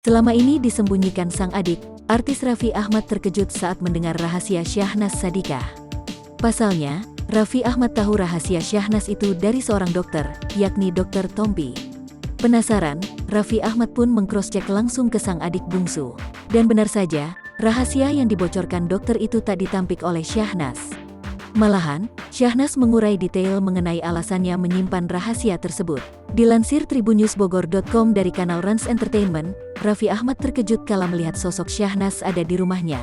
Selama ini disembunyikan sang adik, artis Raffi Ahmad terkejut saat mendengar rahasia Syahnaz Sadiqah. Pasalnya, Raffi Ahmad tahu rahasia Syahnaz itu dari seorang dokter, yakni Dr. Tompi. Penasaran, Raffi Ahmad pun mengcross-check langsung ke sang adik bungsu. Dan benar saja, rahasia yang dibocorkan dokter itu tak ditampik oleh Syahnaz. Malahan, Syahnaz mengurai detail mengenai alasannya menyimpan rahasia tersebut. Dilansir tribunnewsbogor.com dari kanal Rans Entertainment, Raffi Ahmad terkejut kala melihat sosok Syahnaz ada di rumahnya.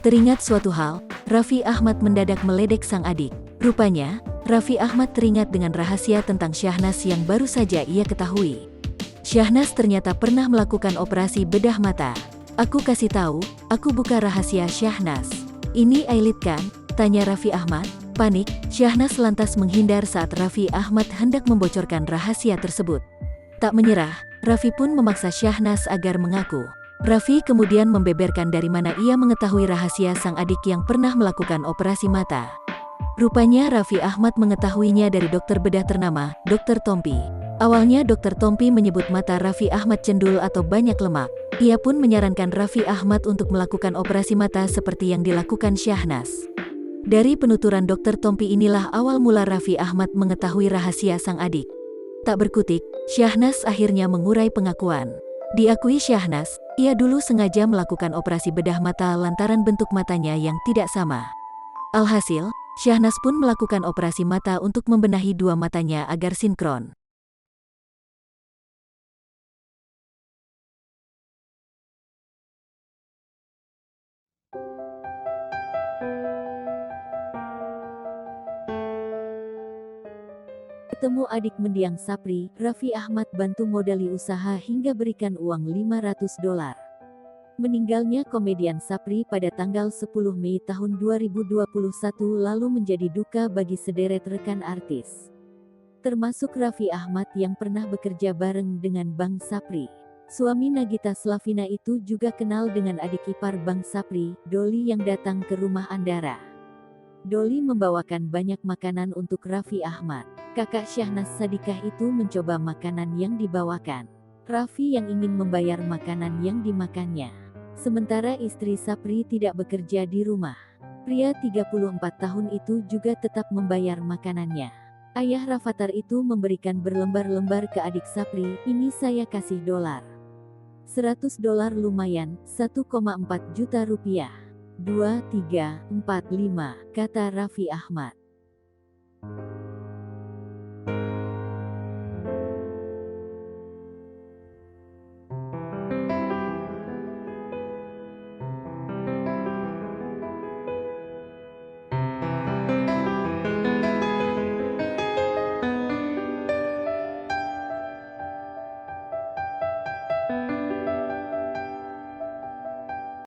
Teringat suatu hal, Raffi Ahmad mendadak meledek sang adik. Rupanya, Raffi Ahmad teringat dengan rahasia tentang Syahnaz yang baru saja ia ketahui. Syahnaz ternyata pernah melakukan operasi bedah mata. Aku kasih tahu, aku buka rahasia Syahnaz. Ini Ailit kan? Tanya Raffi Ahmad. Panik, Syahnaz lantas menghindar saat Raffi Ahmad hendak membocorkan rahasia tersebut. Tak menyerah, Raffi pun memaksa Syahnaz agar mengaku. Raffi kemudian membeberkan dari mana ia mengetahui rahasia sang adik yang pernah melakukan operasi mata. Rupanya Raffi Ahmad mengetahuinya dari dokter bedah ternama, Dr. Tompi. Awalnya Dr. Tompi menyebut mata Raffi Ahmad cendul atau banyak lemak. Ia pun menyarankan Raffi Ahmad untuk melakukan operasi mata seperti yang dilakukan Syahnaz. Dari penuturan Dr. Tompi inilah awal mula Raffi Ahmad mengetahui rahasia sang adik. Tak berkutik, Syahnaz akhirnya mengurai pengakuan. Diakui Syahnaz, ia dulu sengaja melakukan operasi bedah mata lantaran bentuk matanya yang tidak sama. Alhasil, Syahnaz pun melakukan operasi mata untuk membenahi dua matanya agar sinkron. Ketemu adik mendiang Sapri, Raffi Ahmad bantu modali usaha hingga berikan uang $500. Meninggalnya komedian Sapri pada tanggal 10 Mei tahun 2021 lalu menjadi duka bagi sederet rekan artis. Termasuk Raffi Ahmad yang pernah bekerja bareng dengan Bang Sapri. Suami Nagita Slavina itu juga kenal dengan adik ipar Bang Sapri, Doli yang datang ke rumah Andara. Doli membawakan banyak makanan untuk Raffi Ahmad. Kakak Syahnaz Sadiqah itu mencoba makanan yang dibawakan. Raffi yang ingin membayar makanan yang dimakannya. Sementara istri Sapri tidak bekerja di rumah. Pria 34 tahun itu juga tetap membayar makanannya. Ayah Rafathar itu memberikan berlembar-lembar ke adik Sapri, ini saya kasih $100 lumayan, 1,4 juta rupiah. 2, 3, 4, 5, kata Raffi Ahmad.